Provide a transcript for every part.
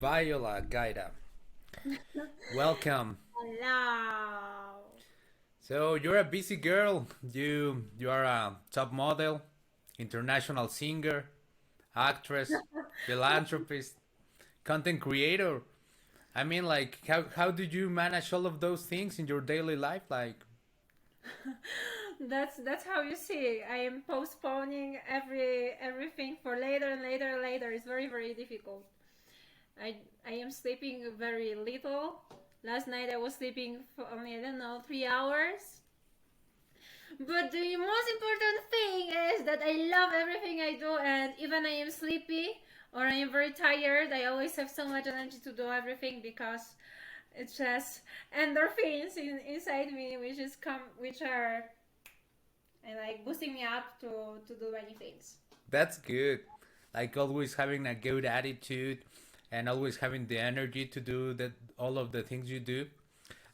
Viola Gaida. Welcome. Hello. So you're a busy girl. You are a top model, international singer, actress, philanthropist, content creator. I mean, like, how do you manage all of those things in your daily life? Like, That's how you see. I am postponing everything for later and later and later. It's very difficult. I I am sleeping very little. Last night I was sleeping for only I don't know 3 hours. But the most important thing is that I love everything I do, and even I am sleepy or I am very tired, I always have so much energy to do everything because it's just endorphins inside me, which are and like boosting me up to do many things. that's good. Like always having a good attitude and always having the energy to do that all of the things you do.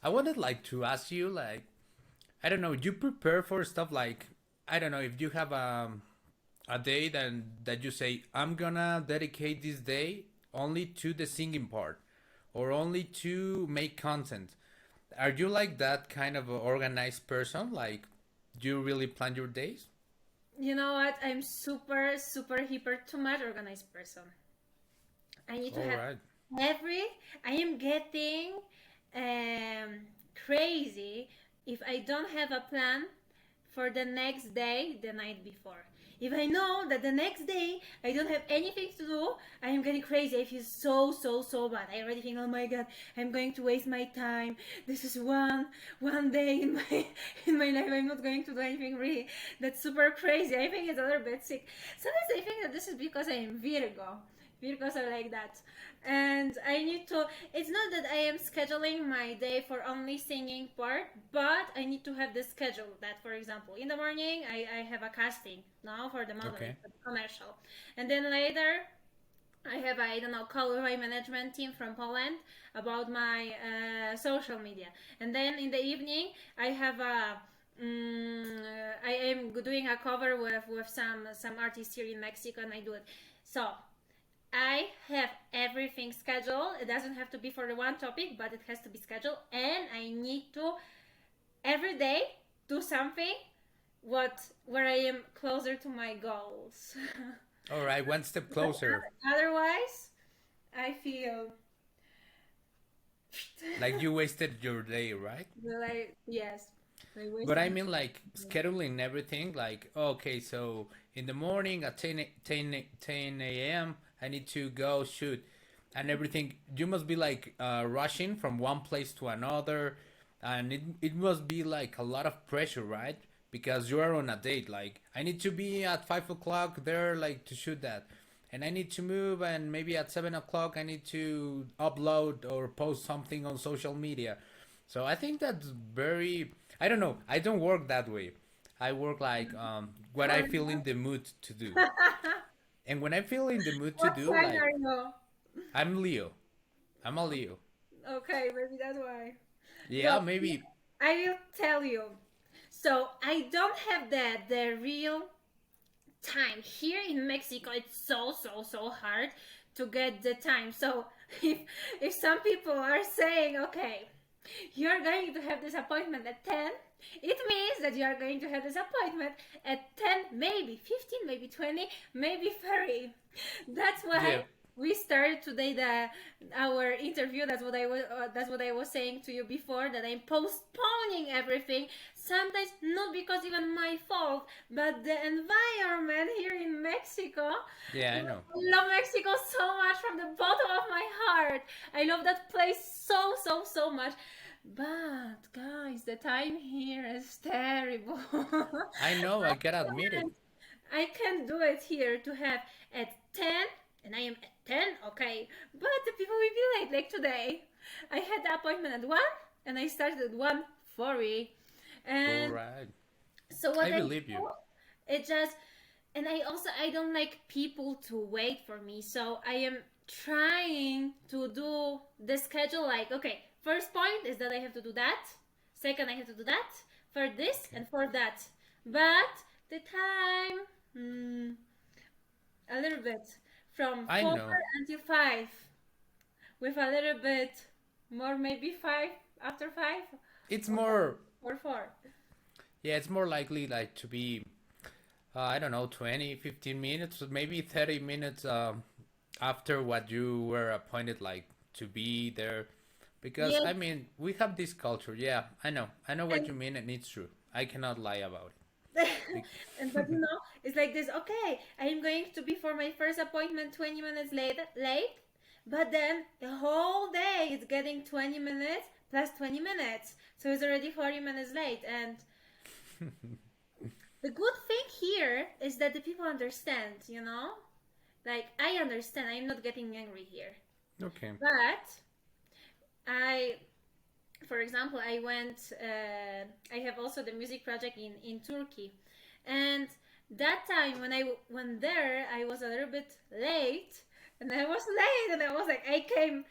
I wanted like to ask you like I don't know, you prepare for stuff like I don't know if you have a day that you say I'm gonna dedicate this day only to the singing part or only to make content. Are you like that kind of a organized person? Like do you really plan your days? You know what? I'm super hyper too much organized person. I need to All have right. every. I am getting um, crazy if I don't have a plan for the next day the night before. If I know that the next day I don't have anything to do, I am getting crazy. I feel so bad. I already think, oh my god, I'm going to waste my time. This is one day in my in my life. I'm not going to do anything really. That's super crazy. I think it's a little bit sick. Sometimes I think that this is because I am Virgo. Virgos are like that. And I need to, it's not that I am scheduling my day for only singing part, but I need to have the schedule that, for example, in the morning I have a casting now for the modeling, Okay. for the commercial. And then later I have, I don't know, call with my management team from Poland about my social media. And then in the evening I have a, I am doing a cover with some artists here in Mexico, and I do it. So I have everything scheduled. It doesn't have to be for the one topic, but it has to be scheduled. And I need to every day do something where I am closer to my goals. All right, one step closer. Otherwise, I feel Like you wasted your day, right? like yes, I But wasted I my mean, like scheduling everything. Like, okay, so in the morning at 10 a.m., I need to go shoot and everything. You must be like rushing from one place to another. And it must be like a lot of pressure, right? Because you are on a date. Like, I need to be at 5 o'clock there, like to shoot that. And I need to move, and maybe at 7 o'clock, I need to upload or post something on social media. So I think that's very. I don't know. I don't work that way. I work like what I feel in the mood to do. And when I feel in the mood to What do, sign like are you? I'm Leo. I'm a Leo. Okay, maybe that's why. Yeah, Well, maybe. I will tell you. So I don't have the real time here in Mexico. It's so hard to get the time. So if if some people are saying, okay, you're going to have this appointment at 10, it means that you are going to have this appointment at 10, maybe 15, maybe 20, maybe 30. That's Yeah. why we started today the our interview. That's what I was saying to you before, that I'm postponing everything, sometimes not because even my fault, but the environment here in Mexico. Yeah, I know. I love Mexico so much from the bottom of my heart. I love that place so much. But guys, the time here is terrible. I know. I gotta admit it. I can do it here to have at 10, and I am at 10, okay. But the people will be late, like today. I had the appointment at 1, and I started at 1:40. All And right. so what I I believe do, you. it just, and I don't like people to wait for me. So I am trying to do the schedule like, okay, first point is that I have to do that. Second, I have to do that for this Okay. and for that. But the time, hmm, a little bit from I 4 know. until 5. with a little bit more, maybe 5 after 5 It's or more, or 4. yeah, it's more likely like to be, I don't know, 20, 15 minutes, maybe 30 minutes after what you were appointed like to be there. Because Yes, I mean, we have this culture. Yeah, I know what and you mean, and it's true. I cannot lie about it. and but it's like this. Okay, I am going to be for my first appointment 20 minutes late, but then the whole day is getting 20 minutes plus 20 minutes, so it's already 40 minutes late. And the good thing here is that the people understand. Like I understand. I'm not getting angry here, Okay. but I for example, I have also the music project in Turkey, and that time when I went there, I was a little bit late, and I was late, and I was like, I came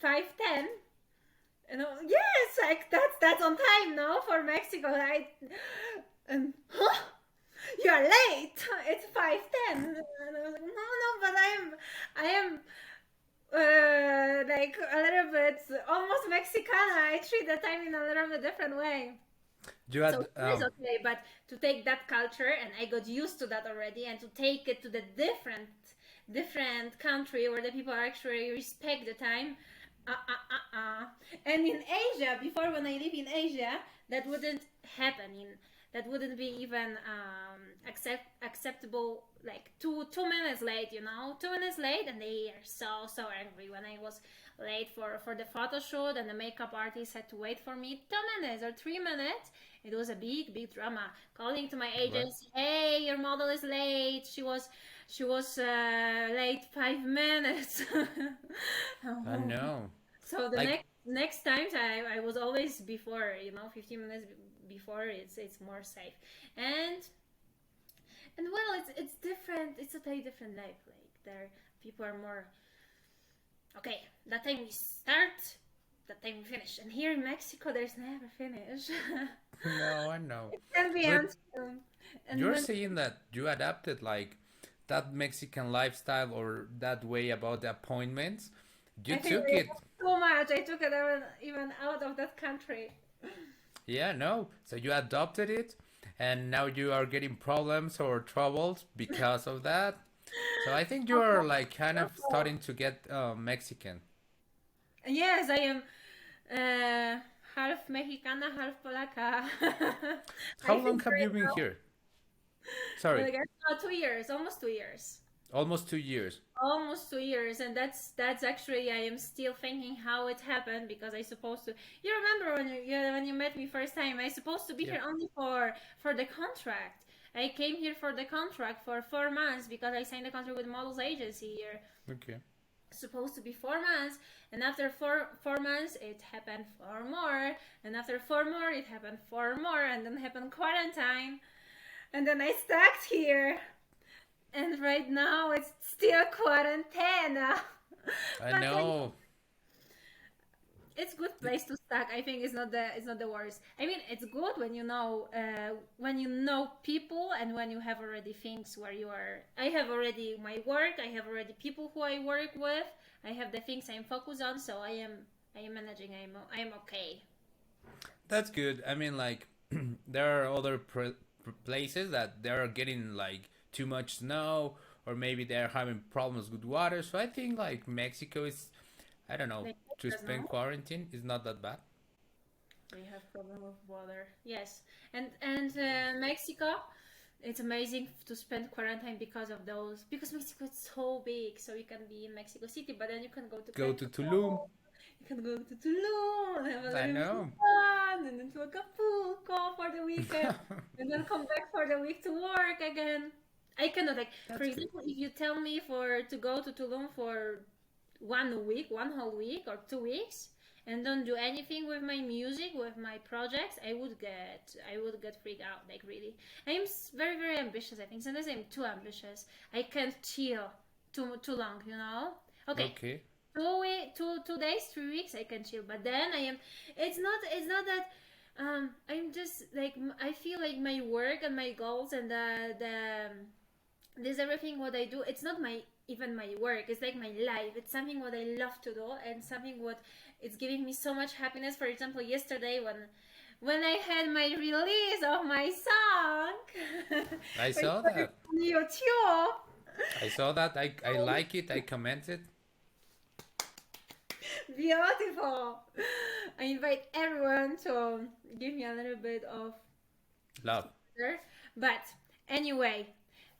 5:10, and yes, like that's on time, no, for Mexico, right? And you are late. It's 5:10, and I was like, no, but I am like a little bit almost Mexicana. I treat the time in a little bit different way. You So had it's okay, but to take that culture, and I got used to that already, and to take it to the different country where the people actually respect the time. And in Asia, before when I live in Asia, that wouldn't happen. That wouldn't be even acceptable. Like 2 minutes late, 2 minutes late, and they are so angry when I was late for the photo shoot, and the makeup artist had to wait for me 2 minutes or 3 minutes. It was a big drama. Calling to my right. agency, hey, your model is late. She was late 5 minutes. I know. So the Like next times I was always before, 15 minutes before. It's more safe. And well, it's different. It's a totally different life. Like there, people are more okay. That time we start, that time we finish. And here in Mexico, there's never finish. no, I know. It can be But until. And you're when saying that you adapted like that Mexican lifestyle or that way about the appointments. You I think took it it. was too much, I took it even out of that country. Yeah, no. So you adopted it, and now you are getting problems or troubles because of that. So I think you are like kind of starting to get Mexican. Yes, I am half Mexicana, half Polaca. How I long think have you right been now, here? Sorry, like 2 years, almost 2 years. almost 2 years. Almost 2 years, and that's actually I am still thinking how it happened, because I supposed to. You remember when you met me first time? I supposed to be Yeah. here only for the contract. I came here for the contract for 4 months because I signed a contract with models agency here. Okay. Supposed to be 4 months, and after four months it happened 4 more, and after 4 more it happened 4 more, and then happened quarantine, and then I stuck here, and right now it's still quarantine. I But know. it's good place to stuck. I think it's not the worst. I mean, it's good when you know people, and when you have already things where you are. I have already my work. I have already people who I work with. I have the things I'm focused on. So I am managing. I am okay. That's good. I mean, like, there are other places that they're getting like too much snow, or maybe they're having problems with water. So I think like Mexico is, I don't know, Like to Texas, spend no? quarantine is not that bad. They have problem with water. Yes, and Mexico. It's amazing to spend quarantine because of those. Because Mexico is so big, so you can be in Mexico City, but then you can go to Go to Tulum. Cancun. You can go to Tulum, have a I little bit of know. fun, and then to Acapulco for the weekend, and then come back for the week to work again. I cannot, like, for That's good. example, if you tell me to go to Tulum for 1 week, one whole week or 2 weeks, and don't do anything with my music, with my projects, I would get freaked out, like really. I'm very ambitious. I think sometimes I'm too ambitious. I can't chill too long. Okay, Okay. 2 days, 3 weeks I can chill, but then I am. It's not that. I'm just like I feel like my work and my goals and the this everything what I do. It's not even my work. It's like my life. It's something what I love to do, and something what it's giving me so much happiness. For example, yesterday when I had my release of my song I when saw it that. was on YouTube. I saw that. I like it. I commented. Beautiful. I invite everyone to give me a little bit of Love. there. But anyway,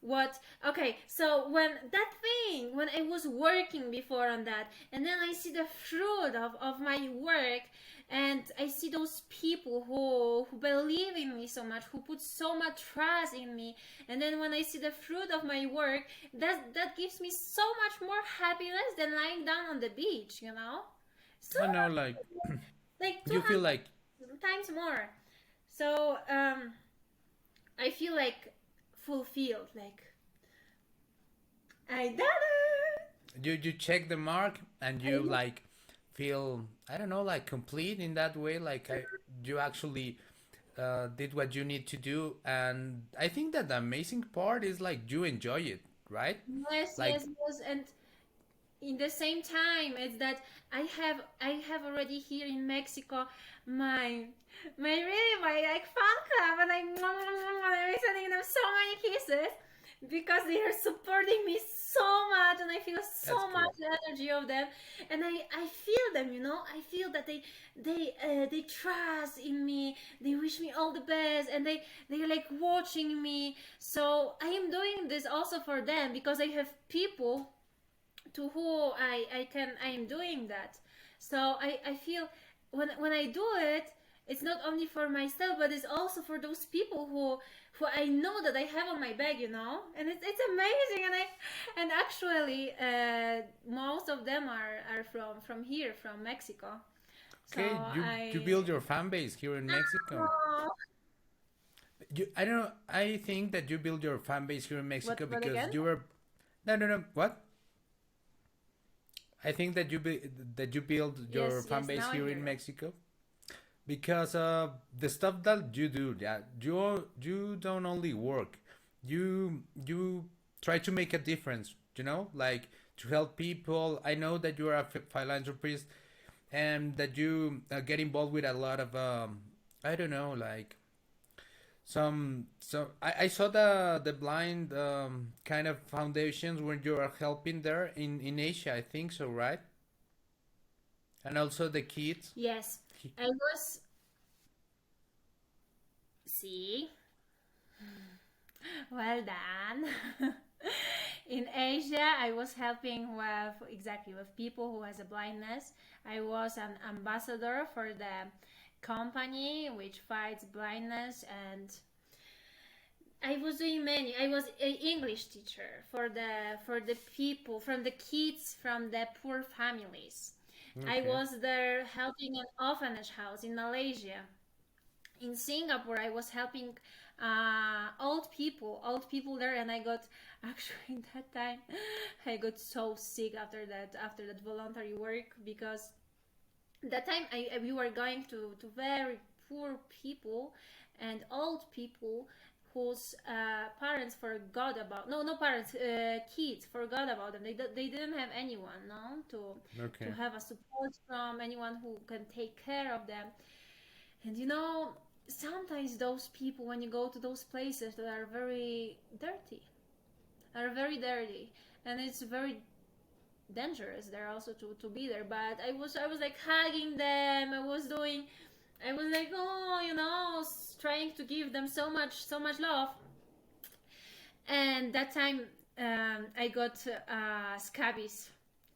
what okay, so when that thing, when I was working before on that, and then I see the fruit of my work, and I see those people who believe in me so much, who put so much trust in me, and then when I see the fruit of my work, that gives me so much more happiness than lying down on the beach, you know? So I know, like like you feel 200 like times more. So I feel like fulfilled, like I did it. you check the mark and I you like feel, I don't know, like complete in that way. Like you actually did what you need to do, and I think that the amazing part is like you enjoy it, right? yes, Like yes, yes, and in the same time, it's that I have already here in Mexico my really my like fan club, and I'm sending them so many kisses because they are supporting me so much, and I feel that's so much cool. energy of them, and I feel them, you know. I feel that they trust in me, they wish me all the best, and they're like watching me. So I am doing this also for them because I have people to who I am doing that. So I feel when I do it, it's not only for myself, but it's also for those people who I know that I have on my back, you know. And it's amazing, and actually most of them are from here, from Mexico. So Okay, you I build your fan base here in Mexico. oh, I don't know. I think that you build your fan base here in Mexico what because again? you were. No, no, no. What? I think that that you build your Yes, fan yes, base now I here hear in you. Mexico because the stuff that you do. Yeah, you don't only work. You try to make a difference. You know, like to help people. I know that you are a philanthropist and that you get involved with a lot of I don't know, like I saw the blind kind of foundations when you are helping there in Asia, I think so, right? And also the kids. Yes, I was. See, well done. In Asia, I was helping with exactly with people who has a blindness. I was an ambassador for the company which fights blindness, and I was doing many. I was an English teacher for the people, from the kids from the poor families. I Okay. was there helping an orphanage house in Malaysia. In Singapore, I was helping old people there, and I got actually that time I got so sick after that voluntary work because that time we were going to very poor people and old people whose parents forgot about no parents kids forgot about them. They didn't have anyone, no, to Okay. have a support from, anyone who can take care of them. And you know, sometimes those people, when you go to those places that are very dirty, and it's very dangerous there also to be there. But I was like hugging them. I was like, oh, trying to give them so much love. And that time, I got scabies.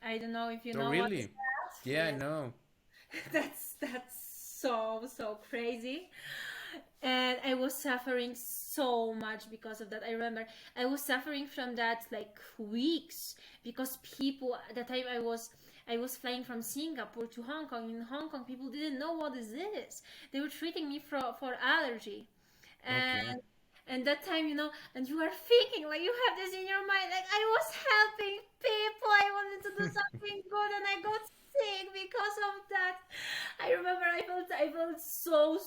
I don't know if you Oh, know what is really? that. Yeah, I Yes, know. that's so crazy. And I was suffering so much because of that. I remember I was suffering from that like weeks because people at the time I was flying from Singapore to Hong Kong. In Hong Kong, people didn't know what is this. They were treating me for allergy, Okay. and that time, and you are thinking like you have this in your mind, like I was helping people, I wanted to do something good, and I got sick because of that. I remember I felt so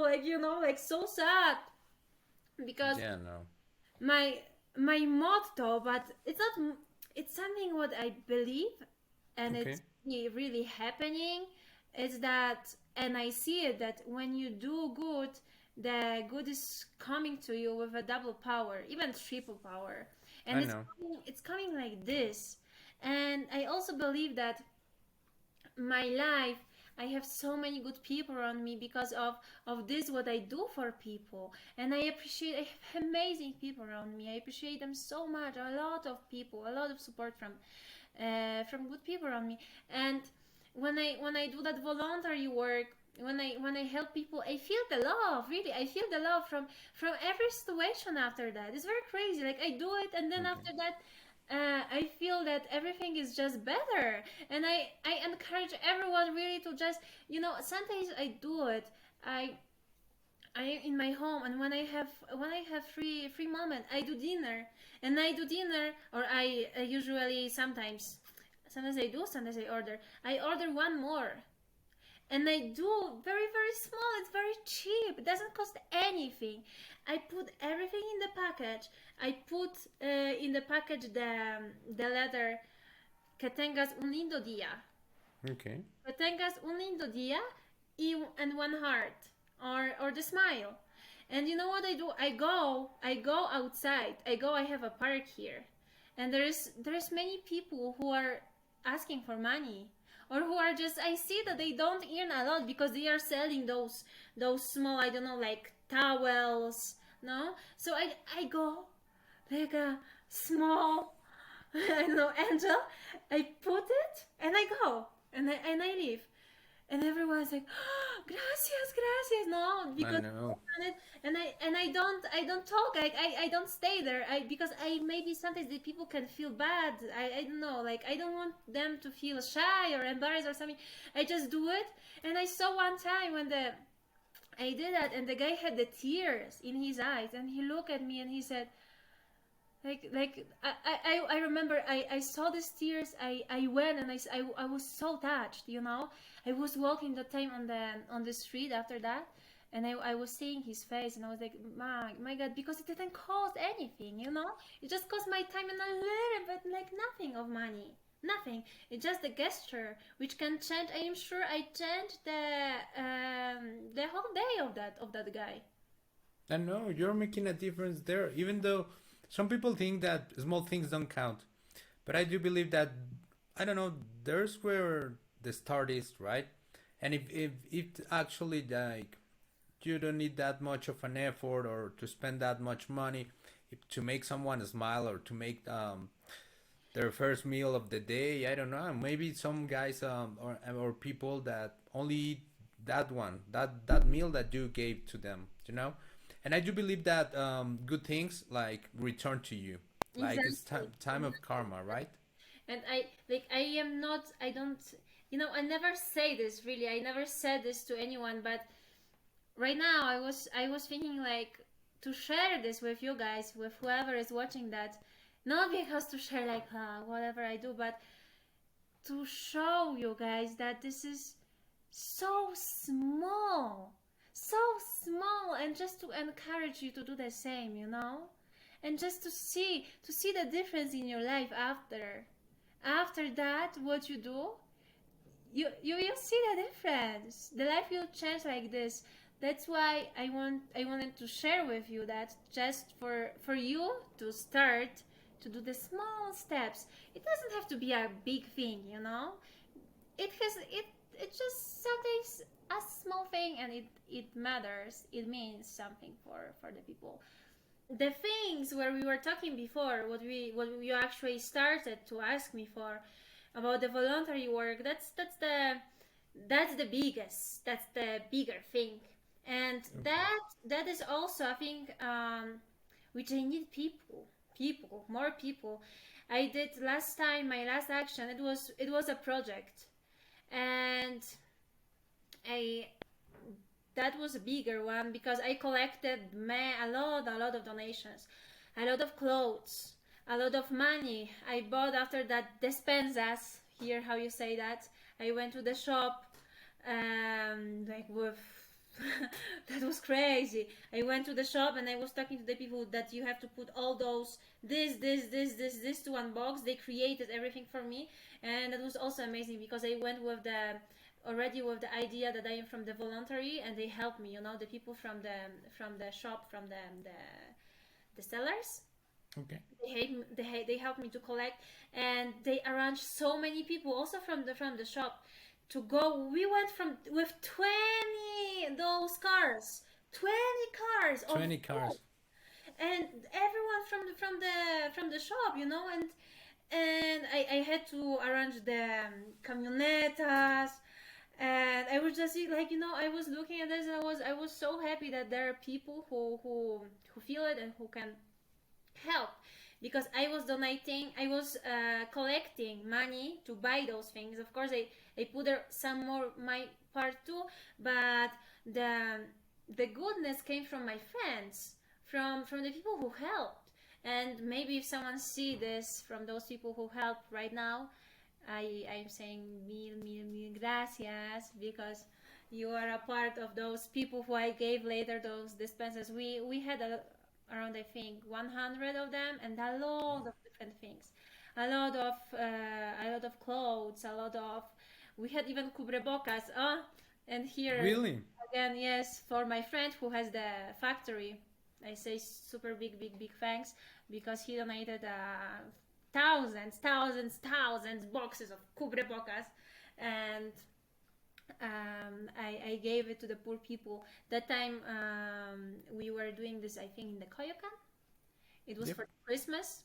like like so sad because Yeah, no. my motto, but it's not. it's something what I believe, and Okay. it's really happening. It's that, and I see it that when you do good, the good is coming to you with a double power, even triple power, I and know. it's coming like this. And I also believe that my life, I have so many good people around me because of this what I do for people. And I have amazing people around me. I appreciate them so much. A lot of people, a lot of support from good people around me. And when I do that voluntary work, when I help people, I feel the love. Really, I feel the love from every situation. After that, it's very crazy. Like, I do it, and then Okay. after that, I feel that everything is just better. And I encourage everyone really to just, sometimes I do it. I am in my home, and when I have free moment, I do dinner. And I do dinner, or I usually sometimes I do, sometimes I order one more. And I do very, very small. It's very cheap. It doesn't cost anything. I put everything in the package. I put in the package the letter que tengas un lindo día. Okay. Que tengas un lindo día and one heart, or the smile. And you know what I do? I go outside. I have a park here, and there's many people who are asking for money, or who are just, I see that they don't earn a lot because they are selling those small, I don't know, like towels, no? So I go like a small I don't know, angel. I put it and I go, and I leave. And everyone's like, oh, gracias, gracias. No, I because know. and I don't talk. I don't stay there. Because I, maybe sometimes the people can feel bad. I don't know. Like, I don't want them to feel shy or embarrassed or something. I just do it. And I saw one time when I did that, and the guy had the tears in his eyes, and he looked at me and he said, like I remember, I saw these tears. I went, and I was so touched. I was walking the time on the street after that, and I was seeing his face, and I was like, my God, because it didn't cost anything. It just cost my time and a little bit, like nothing of money. Nothing. It's just a gesture which can change. I am sure I changed the whole day of that guy. I know you're making a difference there, even though some people think that small things don't count. But I do believe that, I don't know, there's where the start is, right? And if actually, like, you don't need that much of an effort or to spend that much money to make someone smile or to make their first meal of the day. I don't know. Maybe some guys or people that only eat that one, that meal that you gave to them. And I do believe that good things like return to you. Like it's Exactly. time of karma, right? And I am not, I don't, I never say this, really. I never said this to anyone, but right now I was thinking, like, to share this with you guys, with whoever is watching that. Not because to share, like, whatever I do, but to show you guys that this is so small, so small, and just to encourage you to do the same. And just to see the difference in your life after that, what you do, you will see the difference. The life will change like this. That's why I wanted to share with you that, just for you to start to do the small steps. It doesn't have to be a big thing. It's just sometimes a small thing, and it matters. It means something for the people. The things where we were talking before, what you actually started to ask me for, about the voluntary work, that's the biggest, that's the bigger thing. And Okay. that is also, I think, which I need people, more people. I did last time, my last action, it was a project. And I that was a bigger one, because I collected a lot of donations, a lot of clothes, a lot of money. I bought, after that, despensas. Here, how you say that? I went to the shop, like, with That was crazy. I went to the shop and I was talking to the people that you have to put all those this to one box. They created everything for me, and that was also amazing because I went with the already with the idea that I am from the voluntary, and they helped me. You know, the people from the shop, from the sellers, Okay. they helped me to collect, and they arranged so many people also from the shop to go. We went from with 20 those cars, 20 cars of 20 food, cars. and everyone from the shop, you know, and I had to arrange the camionetas, and I was just like, you know, I was looking at this and I was so happy that there are people who feel it and who can help, because I was donating, I was collecting money to buy those things. Of course, I put there some more my part too, but the the goodness came from my friends, from the people who helped. And maybe if someone see this from those people who help right now, I'm saying mil gracias, because you are a part of those people who I gave later those dispensers. We had around, I think, 100 of them, and a lot of different things, a lot of clothes, a lot of, we had even cubrebocas. And here Really? again, yes, for my friend who has the factory, I say super big thanks, because he donated thousands boxes of cubrebocas, and I gave it to the poor people. That time we were doing this, I think, in the Koyokan. It was Yep. for Christmas.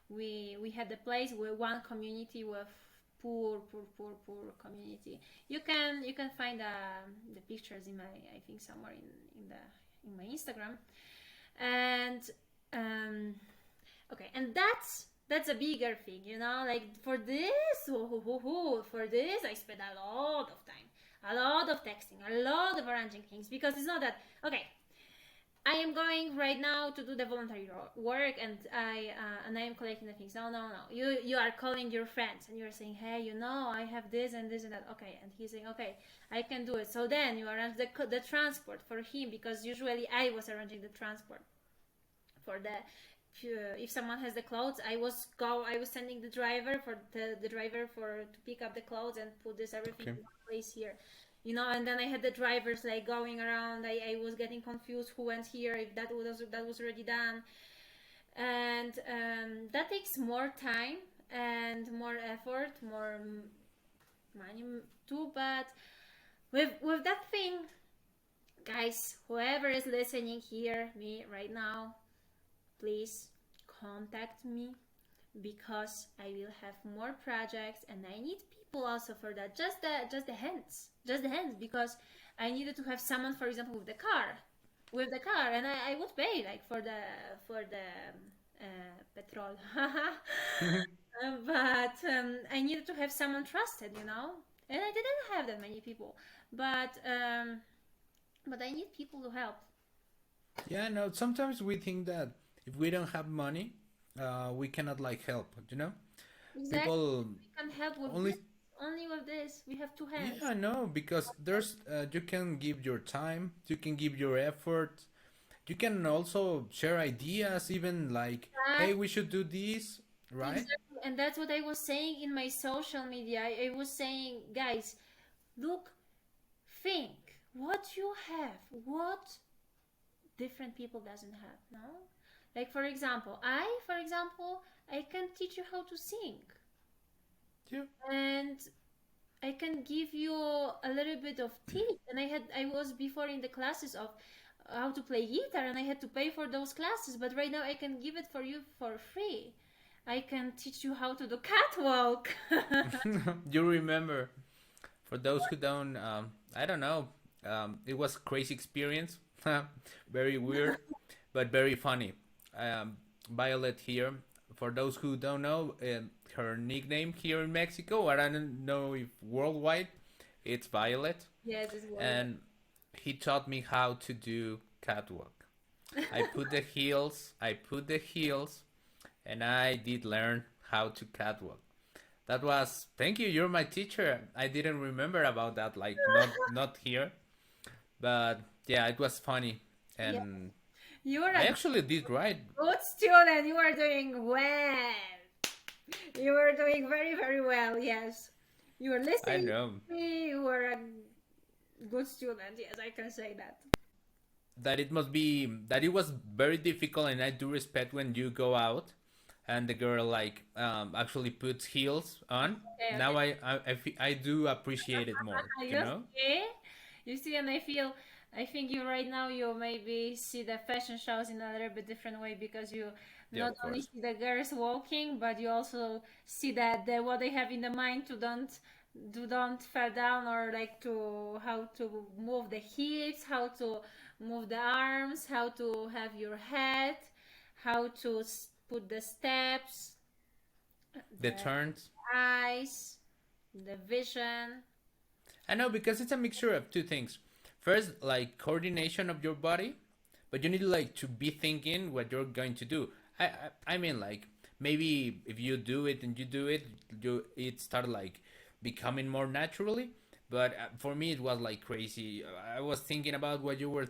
We had the place with one community with poor community. You can find the pictures in my, I think, somewhere in my Instagram. And um, okay, and that's a bigger thing, you know. Like for this, for this, I spent a lot of time, a lot of texting, a lot of arranging things, because it's not that okay. I am going right now to do the voluntary work, and I am collecting the things. No, no, no. You are calling your friends and you're saying, hey, you know, I have this and this and that. Okay, and he's saying, okay, I can do it. So then you arrange the transport for him, because usually I was arranging the transport for the. If someone has the clothes, I was sending the driver for to pick up the clothes and put this everything Okay. in one place here, and then I had the drivers like going around. I was getting confused who went here, if that was already done. And that takes more time and more effort, more money too. But with that thing, guys, whoever is listening here me right now, please contact me, because I will have more projects, and I need people also for that. Just the hands, because I needed to have someone, for example, with the car, and I would pay like for the petrol. But I needed to have someone trusted, and I didn't have that many people, but I need people to help. Yeah, no, sometimes we think that if we don't have money, we cannot like help, you know? Exactly. People We can help with only, this. Only with this. We have two hands. yeah, no, because there's, you can give your time, you can give your effort, you can also share ideas, even like, hey, That we should do this, right? exactly, and that's what I was saying in my social media. I was saying, guys, look, think what you have, what different people doesn't have. No, like for example, I can teach you how to sing, Yeah. and I can give you a little bit of tips. And I was before in the classes of how to play guitar, and I had to pay for those classes. But right now I can give it for you for free. I can teach you how to do catwalk. You remember, for those who don't, I don't know, it was a crazy experience, very weird, but very funny. Violet here, for those who don't know, her nickname here in Mexico, I don't know if worldwide, it's Violet, Yes, it's well. and he taught me how to do catwalk. I put the heels, and I did learn how to catwalk. That was, thank you. You're my teacher. I didn't remember about that. Like, not here, but Yeah, it was funny, Yeah, and you were I a actually did right. good student. You were doing well. You were doing very, very well. Yes, you were I listening know to me. You were a good student. Yes, I can say that. that it must be that it was very difficult, and I do respect when you go out, and the girl like actually puts heels on. Okay, okay. Now I do appreciate it more. You You know? see, you see, and I think you right now you maybe see the fashion shows in a little bit different way because you Yeah, not of only course. see the girls walking, but you also see that what they have in the mind to don't fall down or like to how to move the hips, how to move the arms, how to have your head, how to put the steps, The the turns. eyes, the vision. I know because it's a mixture of two things. First, like coordination of your body, but you need like to be thinking what you're going to do. I mean like maybe if you do it and you do it, it started like becoming more naturally. But for me, it was like crazy. I was thinking about what you were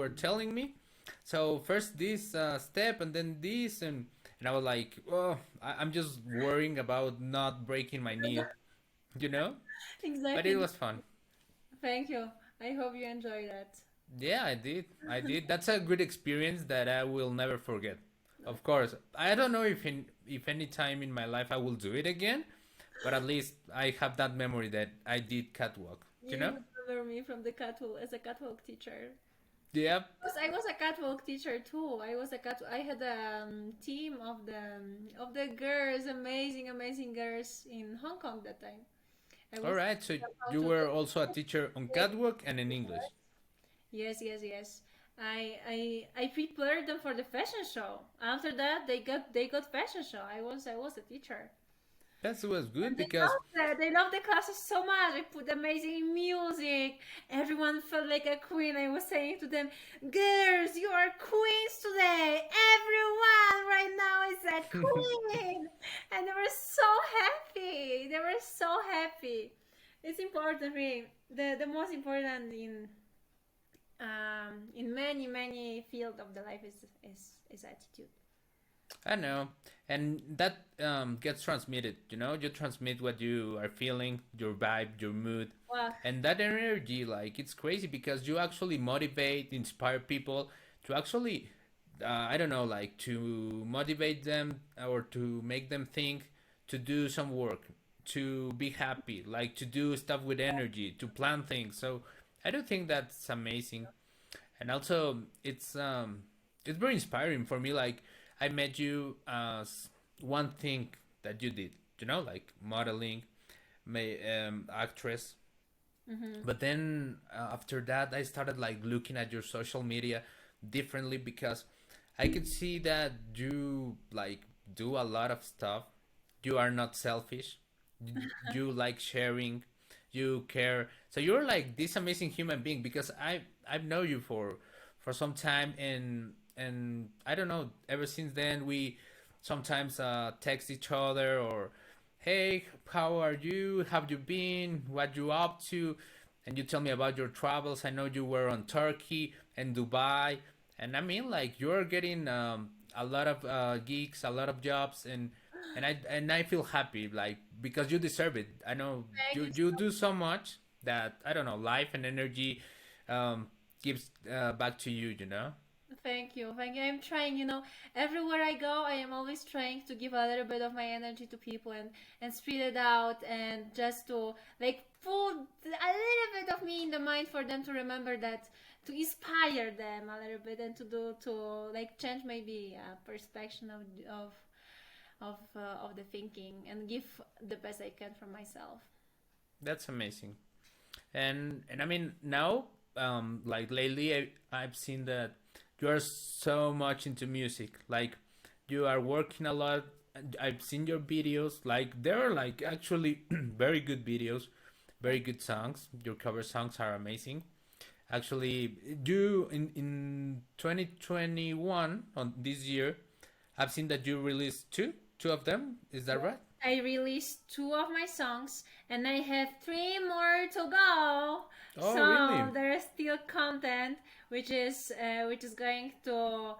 telling me. So first this step and then this and I was like, oh, I'm just worrying about not breaking my knee, you know. But it Exactly. was fun. Thank you. I hope you enjoy that. Yeah, I did. I did. That's a good experience that I will never forget. Of course, I don't know if any time in my life I will do it again, but at least I have that memory that I did catwalk. You know? You remember me from the catwalk as a catwalk teacher. Yeah. Because I was a catwalk teacher too. I had a team of the girls, amazing, amazing girls in Hong Kong that time. I All was right. So how you to were also a teacher on take. catwalk and in English. Yes, yes, yes. I prepared them for the fashion show. After that, they got fashion show. I was a teacher. That was And good they because loved it. They loved the classes so much. I put amazing music. Everyone felt like a queen. I was saying to them, girls, you are queens today. Everyone right now is a queen. And they were so happy. They were so happy. It's important, really. The most important in many, many field of the life is attitude. I know, and that gets transmitted. You know, you transmit what you are feeling, your vibe, your mood, Well, and that energy. Like it's crazy because you actually motivate, inspire people to actually, I don't know, like to motivate them or to make them think, to do some work, to be happy, like to do stuff with energy, to plan things. So I do think that's amazing, and also it's very inspiring for me. Like I met you as one thing that you did, you know, like modeling, actress. hmm But then after that, I started like looking at your social media differently because I could see that you like do a lot of stuff. You are not selfish. You like sharing. You care. So you're like this amazing human being because I've known you for some time and I don't know. Ever since then, we sometimes text each other or hey, how are you? Have you been? What you up to? And you tell me about your travels. I know you were on Turkey and Dubai, and I mean like you're getting a lot of gigs, a lot of jobs, and I feel happy like because you deserve it. I know Thank you. you do so much that I don't know life and energy um, gives back to you. You know. Thank you. Thank you. I'm trying, everywhere I go, I am always trying to give a little bit of my energy to people and spread it out and just to like put a little bit of me in the mind for them to remember that to inspire them a little bit and to like change maybe a perspective of the thinking and give the best I can from myself. That's amazing. And I mean now like lately I've seen that you are so much into music like you are working a lot. I've seen your videos like they're like actually very good videos, very good songs. Your cover songs are amazing. Actually you in 2021 on this year I've seen that you released two of them, is that right? I released two of my songs and I have three more to go. Oh So really? there's still little content which is going to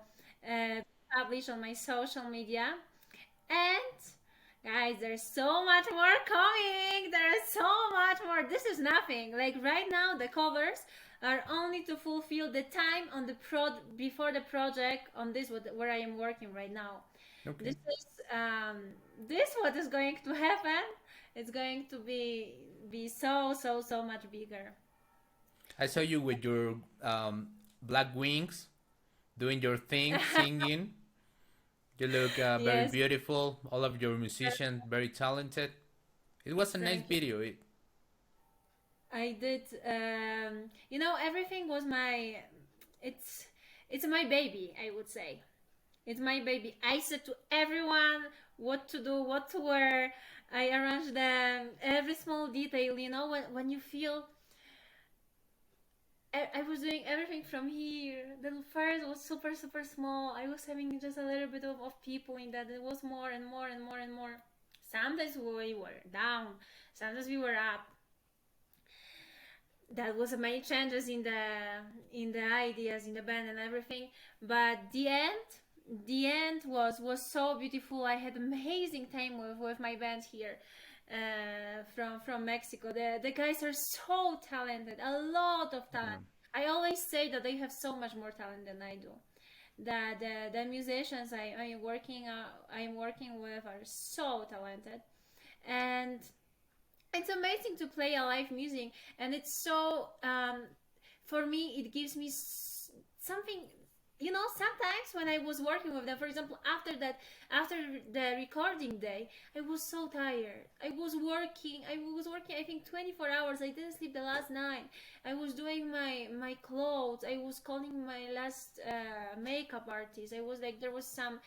publish on my social media. And guys, there's so much more coming. There's so much more. This is nothing. Like right now, the covers are only to fulfill the time on the before the project on this where I am working right now. Okay. This is this what is going to happen. It's going to be so much bigger. I saw you with your black wings, doing your thing, singing. You look very Yes, beautiful. All of your musicians very talented. It was a nice thank you. video. I did. You know, everything was my. It's it's my baby. I would say it's my baby. I said to everyone what to do, what to wear. I arranged them every small detail. You know, when you feel I was doing everything from here. The first was super small. I was having just a little bit of people in that. It was more and more and more and more. Sometimes we were down, sometimes we were up. That was many changes in the ideas in the band and everything. But the end was so beautiful. I had amazing time with my band here from Mexico. The guys are so talented, a lot of talent. I always say that they have so much more talent than I do. That the musicians I am working with are so talented, and it's amazing to play a live music, and it's so for me it gives me something. You know, sometimes when I was working with them, for example, after the recording day, I was so tired. I think 24 hours. I didn't sleep the last night. I was doing my clothes. I was calling my last makeup artist. I was like, there was some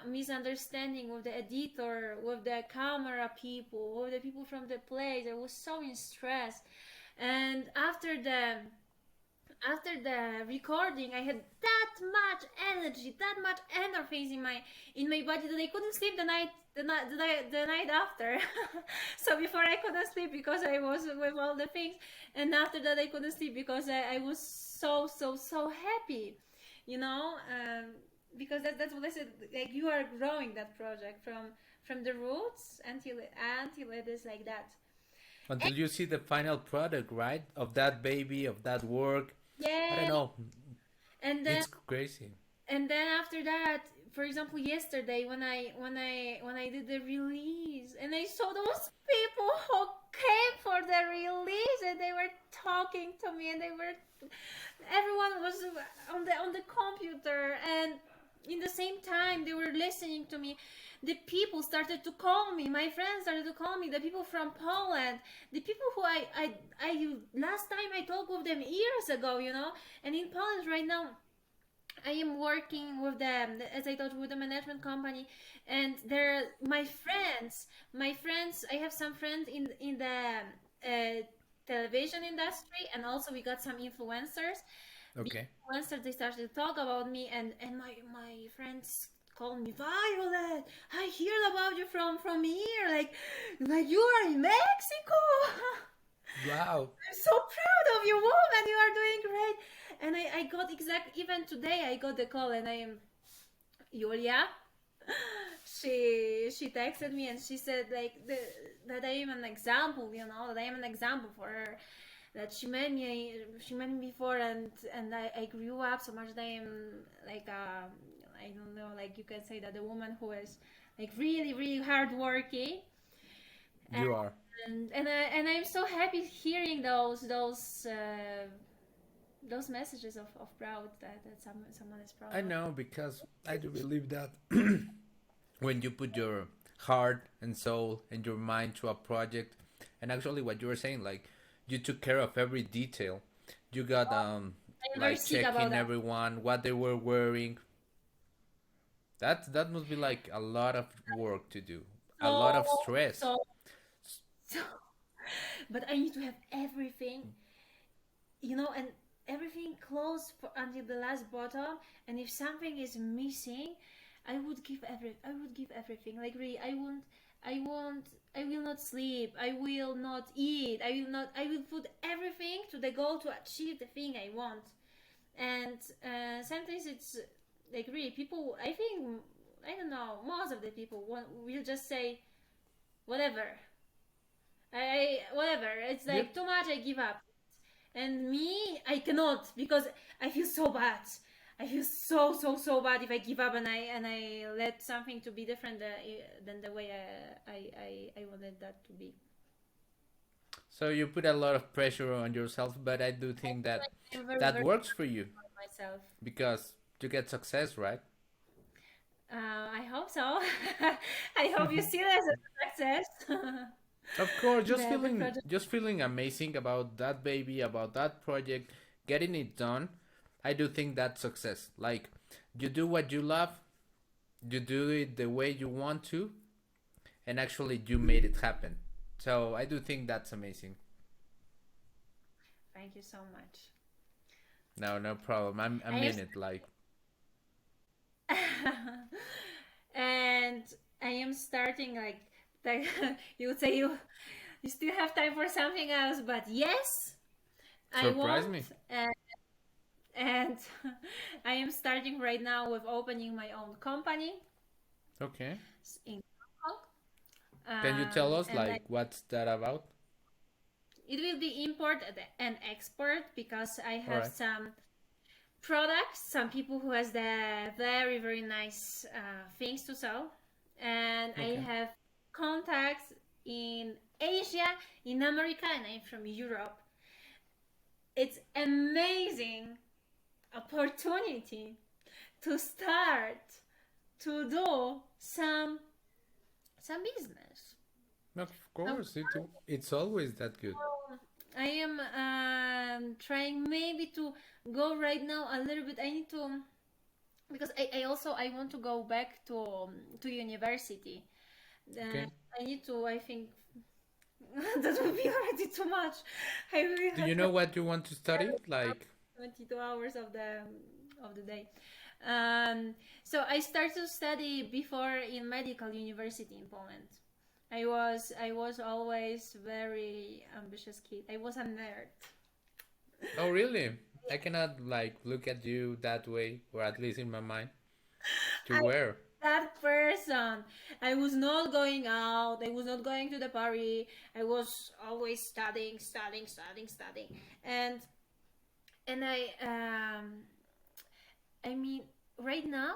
misunderstanding with the editor, with the camera people, with the people from the place. I was so in stress. And after the recording, I had that much energy, that much endorphins in my body that I couldn't sleep the night after. So before I couldn't sleep because I was with all the things, and after that I couldn't sleep because I was so happy, you know, that's what I said. Like, you are growing that project from the roots until it is like that. Until you see the final product, right? Of that baby, of that work. I don't Yes, know. and then It's crazy. after that, for example, yesterday when I did the release and I saw those people who came for the release and they were talking to me, and everyone was on the computer, and in the same time they were listening to me. The people started to call me, my friends started to call me, the people from Poland, the people who I last time I talked with them years ago, you know. And in Poland right now I am working with them, as I told you, with the management company, and they're my friends. I have some friends in the television industry, and also we got some influencers. The Okay. influencers, they started to talk about me, and my friends called me, Violet. I heard about you from here, like you are in Mexico. Wow. I'm so proud of you, woman. You are doing great. And I got even today I got the call, and I am Julia. She texted me and she said like that I am an example, you know, that I am an example for her. That she met me before, and I grew up so much that I am like I don't know, like you can say that the woman who is like really hardworking, You are. and I'm so happy hearing those messages of proud that someone is proud I of. know, because I do believe that when you put your heart and soul and your mind to a project, and actually what you were saying, like you took care of every detail. You got I'm very like sick about checking that. everyone, what they were wearing. That must be like a lot of work to do. A lot So of stress. so so, but I need to have everything, you know, and everything close until the last bottom. And if something is missing, I would give everything. Like really, I won't. I will not sleep. I will not eat. I will not. I will put everything to the goal to achieve the thing I want. And sometimes it's like really people. I think I don't know. Most of the people will just say whatever. Whatever. It's Yep. like too much. I give up. And me, I cannot because I feel so bad. I feel so bad if I give up and I let something to be different than the way I wanted that to be. So you put a lot of pressure on yourself, but I do I think feel that like I'm very that very works for you hard on myself. because you get success, right? I hope so. I hope you see it as a success. Of course, The project. just feeling amazing about that baby, about that project, getting it done. I do think that's success. Like you do what you love, you do it the way you want to, and actually you made it happen. So I do think that's amazing. Thank you so much. No, no problem. I I am mean it. Like and I am starting like you would say you still have time for something else, but yes, I surprise won't. me. And I am starting right now with opening my own company Okay. in Hong Kong. Can you tell us And like what's that about? it will be import and export because I All have right. some products, some people who has the very nice things to sell, and I Okay. have contacts in Asia, in America, and I'm from Europe. It's amazing opportunity to start to do some business. Of Um, course, it's always that good. I am trying maybe to go right now a little bit. I need to because I also I want to go back to university. Uh, Okay. I need to. I think that would be already too much. I really Do have you know what you want to study? Like, 22 hours of the day. So I started to study before in medical university in Poland. I was always very ambitious kid. I was a nerd. oh really? I cannot like look at you that way, or at least in my mind. You I were. that person. I was not going out. I was not going to the party. I was always studying, and I mean, right now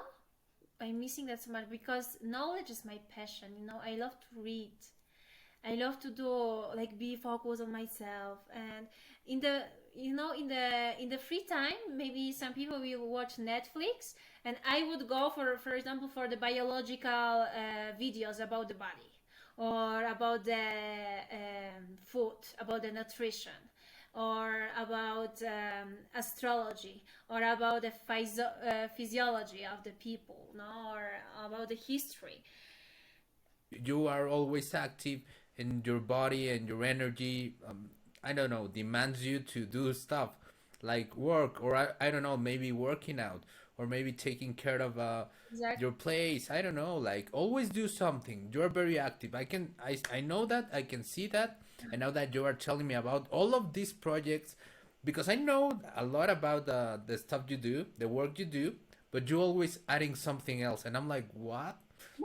I'm missing that so much because knowledge is my passion. I love to read. I love to do like be focused on myself and in the in the free time maybe some people will watch Netflix and I would go for example for the biological videos about the body or about the food, about the nutrition, or about astrology, or about the physiology of the people, no, or about the history. You are always active, and your body and your energy, I don't know, demands you to do stuff like work, or I don't know, maybe working out, or maybe taking care of Exactly. your place. I don't know, like always do something. You're very active. I know that, I can see that. I know that you are telling me about all of these projects because I know a lot about the stuff you do, the work you do, but you always adding something else, and I'm like, what?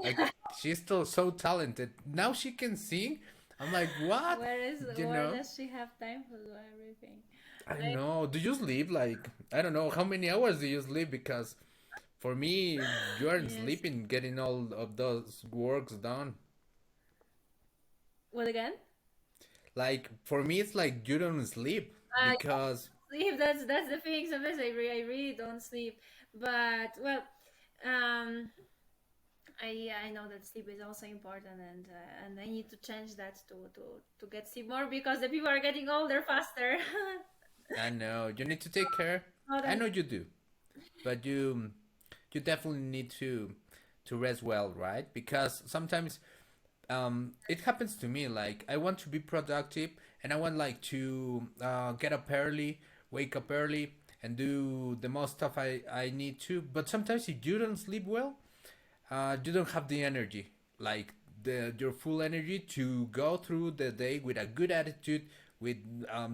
Like she's still so talented. Now she can sing. I'm like, what? You Where know? does she have time to do everything? I I, know. Do you sleep? Like, I don't know. How many hours do you sleep? Because for me, you aren't yes. sleeping getting all of those works done. What again? Like, for me, it's like you don't sleep Yes, because sleep. That's the thing. Sometimes I really don't sleep, but well, um, I know that sleep is also important, and I need to change that to get sleep more because the people are getting older faster. I know you need to take care. Not I as know you do, but you definitely need to rest well, right? Because sometimes it happens to me. Like I want to be productive, and I want like to get up early, wake up early, and do the most stuff I need to. But sometimes if you don't sleep well, you don't have the energy. Like your full energy to go through the day with a good attitude, with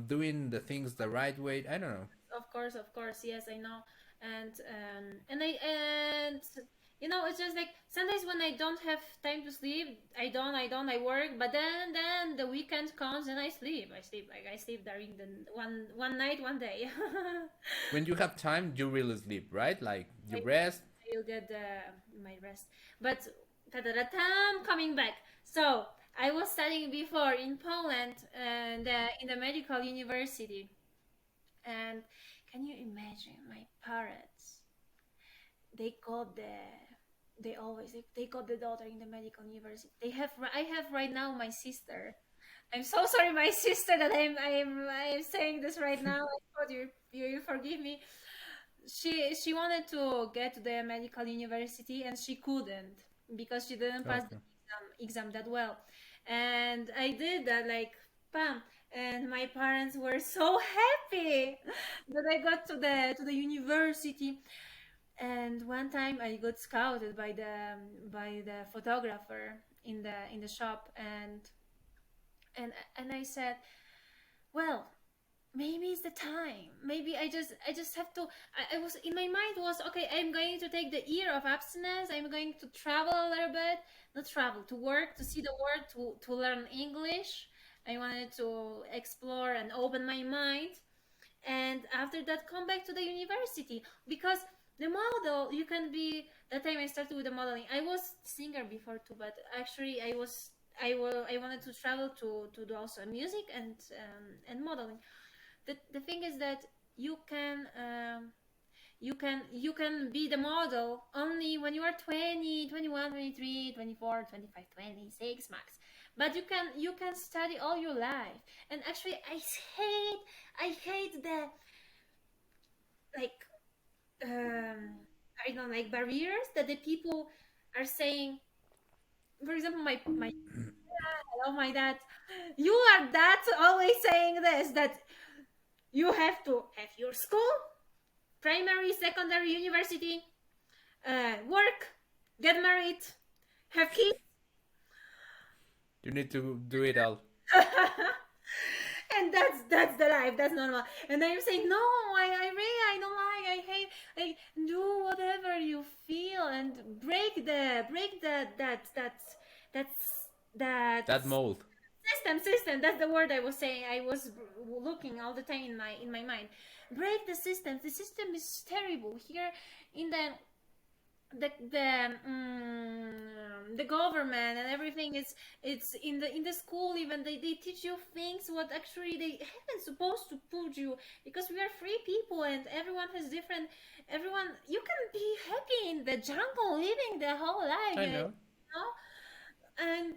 doing the things the right way. I don't know. Of course, yes, I know. And it's just like sometimes when I don't have time to sleep, I work, but then the weekend comes and I sleep during the one night, one day. When you have time, you really sleep, right? Like you I rest. will get my rest. But ta-da-da-tam, coming back. So I was studying before in Poland and in the medical university. And can you imagine my parents? They got they got the daughter in the medical university. I have right now my sister. I'm so sorry, my sister, that I'm saying this right now. I thought you forgive me. She wanted to get to the medical university and she couldn't because she didn't pass the Okay. exam that well, and I did that, like, bam, and my parents were so happy that I got to the university. And one time I got scouted by the photographer in the shop, and I said, well, maybe it's the time. Maybe I just have to. I was in my mind was, okay, I'm going to take the year of abstinence. I'm going to travel a little bit, not travel, to work, to see the world, to learn English. I wanted to explore and open my mind, and after that come back to the university, because the model you can be. That time I started with the modeling. I was singer before too, but actually I wanted to travel to do also music and modeling. The thing is that you can you can be the model only when you are 20, 21, 23, 24, 25, 26 max, but you can study all your life. And actually I hate the, like, I don't, like, barriers that the people are saying. For example, my oh my dad, you are that always saying this, that you have to have your school, primary, secondary, university, work, get married, have kids. You need to do it all. And that's the life, that's normal. And I'm saying, no, I really, I don't like, I hate, like, do whatever you feel and break that That mold. system. That's the word I was saying. I was looking all the time in my mind. Break the system. The system is terrible here in the government and everything. It's in the school, even they teach you things what actually they haven't supposed to put you, because we are free people and everyone has different. Everyone, you can be happy in the jungle living the whole life, I know. and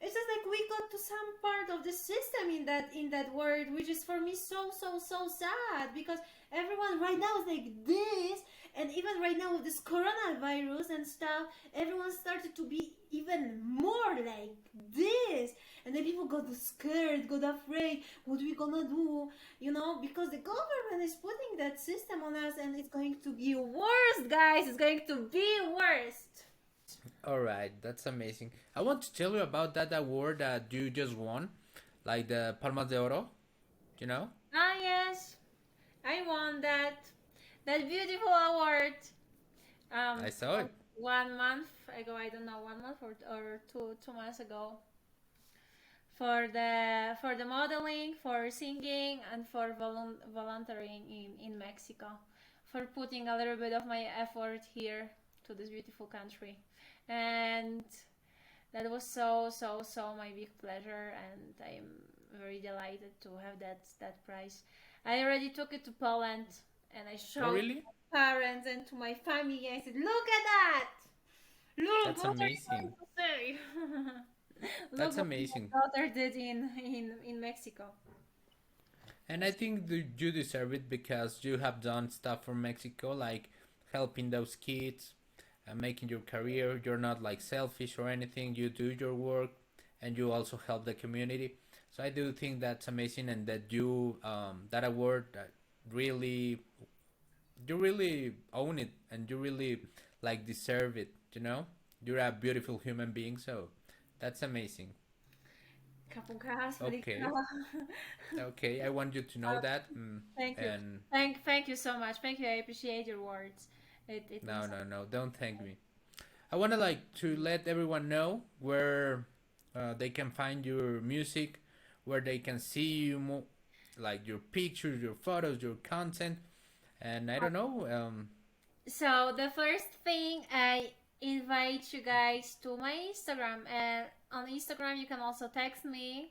it's just like we got to some part of the system in that word, which is for me so sad, because everyone right now is like this. And even right now with this coronavirus and stuff, everyone started to be even more like this. And then people got scared, got afraid, what we gonna do, because the government is putting that system on us, and it's going to be worse, guys. It's going to be worse. All right, that's amazing. I want to tell you about that award that you just won, like the Palmas de Oro. You know, Ah, yes, I won that beautiful award. I saw it. 1 month ago. I don't know, 1 month or 2 months ago, for the modeling, for singing, and for volunteering in Mexico, for putting a little bit of my effort here to this beautiful country. And that was so my big pleasure, and I'm very delighted to have that prize. I already took it to Poland, and I Oh, showed really? my parents and to my family. I said, "Look at that! Look, That's what are you going amazing. to say? Look That's what my amazing. daughter did in Mexico." And I think you deserve it because you have done stuff for Mexico, like helping those kids and making your career. You're not like selfish or anything. You do your work, and you also help the community. So I do think that's amazing, and that you that award really you really own it, and you really like deserve it. You know, you're a beautiful human being. So that's amazing. Kapunkas, Okay, Malika. okay. I want you to know that. Thank you. And Thank you so much. Thank you. I appreciate your words. It no, means no, no. Don't thank me. I want to like to let everyone know where they can find your music, where they can see you, like your pictures, your photos, your content, and I don't know. so. The first thing I invite you guys to my Instagram, and on Instagram you can also text me.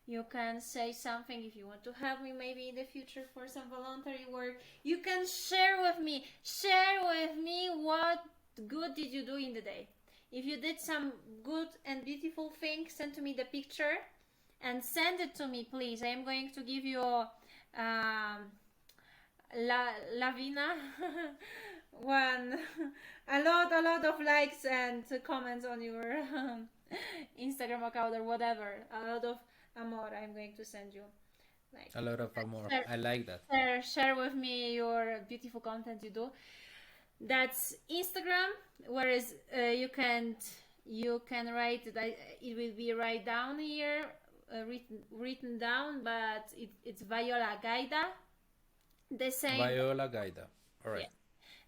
You can say something if you want to help me maybe in the future for some voluntary work. You can share with me. Share with me what good did you do in the day. If you did some good and beautiful thing, send to me the picture and send it to me, please. I am going to give you Lavina one a lot of likes and comments on your Instagram account or whatever. A lot of amor I'm going to send you. Like A lot of amor. share, I like that. share with me your beautiful content you do. That's Instagram. Whereas you can write it. It will be right down here, written down, but it's Viola Gaida. The same, Viola Gaida. All right. yeah.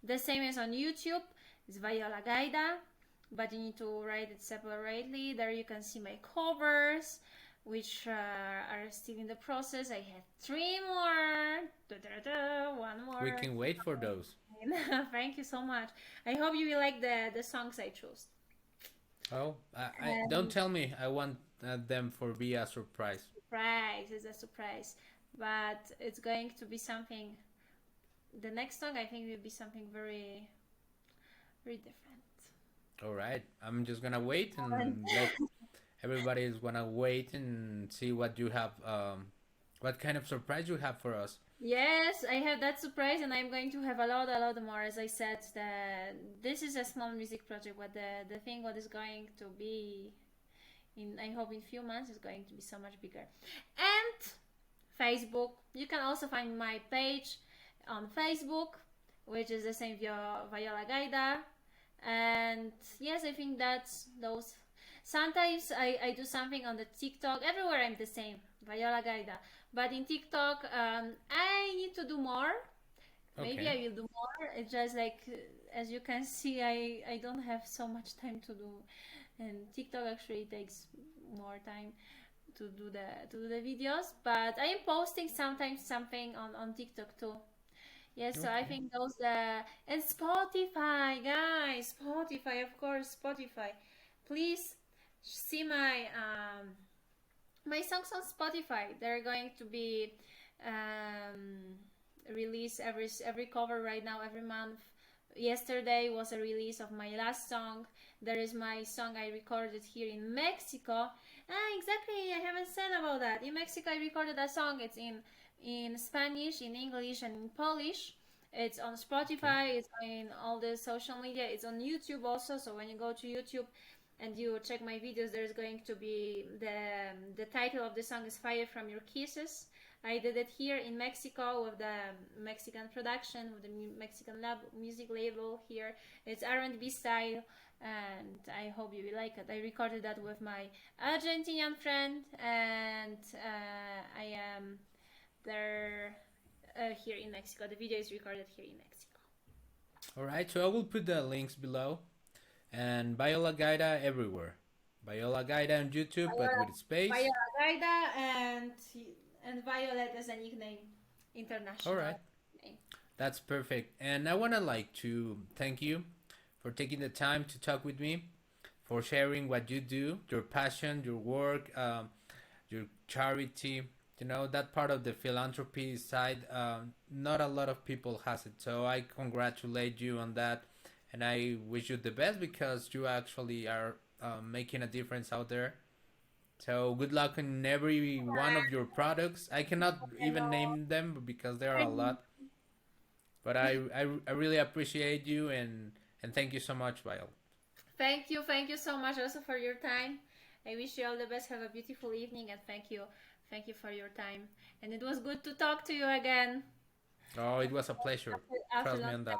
The same as on YouTube. It's Viola Gaida, but you need to write it separately. There you can see my covers, which are still in the process. I have three more. One We more. can wait for those. Thank you so much. I hope you will like the songs I chose. Oh, I don't And tell me. I want them for be a surprise. surprise is a surprise, but it's going to be something. The next song I think will be something very, very different. All right. I'm just gonna wait and let everybody is gonna wait and see what you have. What kind of surprise you have for us. Yes, I have that surprise, and I'm going to have a lot more. As I said, this is a small music project, but the thing what is going to be in, I hope in few months, is going to be so much bigger. And Facebook, you can also find my page on Facebook, which is the same Viola Gaida. And yes, I think that's those. Sometimes I do something on the TikTok. Everywhere I'm the same, Viola Gaida. But in TikTok, I need to do more. Maybe Okay. I will do more. It's just like, as you can see, I don't have so much time to do, and TikTok actually takes more time to do the videos. But I am posting sometimes something on TikTok too. Yes, so I Okay. think those and Spotify, guys, Spotify, of course, Spotify. Please see my songs on Spotify. They're going to be um, released every cover right now every month. Yesterday was a release of my last song. There is my song I recorded here in Mexico. Exactly. I haven't said about that. In Mexico, I recorded a song. It's in Spanish, in English, and in Polish. It's on Okay. Spotify. It's in all the social media. It's on YouTube also. So when you go to YouTube and you check my videos, there's going to be the title of the song is "Fire from Your Kisses." I did it here in Mexico with the Mexican production, with the Mexican music label here. It's R&B style, and I hope you will like it. I recorded that with my Argentinian friend, and I am there here in Mexico. The video is recorded here in Mexico. All right. So I will put the links below and Viola Gaida everywhere. Viola Gaida on YouTube, but Viola, with space. Viola Gaida and Violet as a nickname, All international right. name. That's perfect. And I wanna like to thank you for taking the time to talk with me, for sharing what you do, your passion, your work, your charity. You know that part of the philanthropy side. Not a lot of people has it, so I congratulate you on that, and I wish you the best because you actually are making a difference out there. So good luck in every one of your products. I cannot even name them because there are a lot, but I really appreciate you and thank you so much, Viola. Thank you so much also for your time. I wish you all the best. Have a beautiful evening, and thank you for your time. And it was good to talk to you again Oh, it was a pleasure. after Trust me long on that.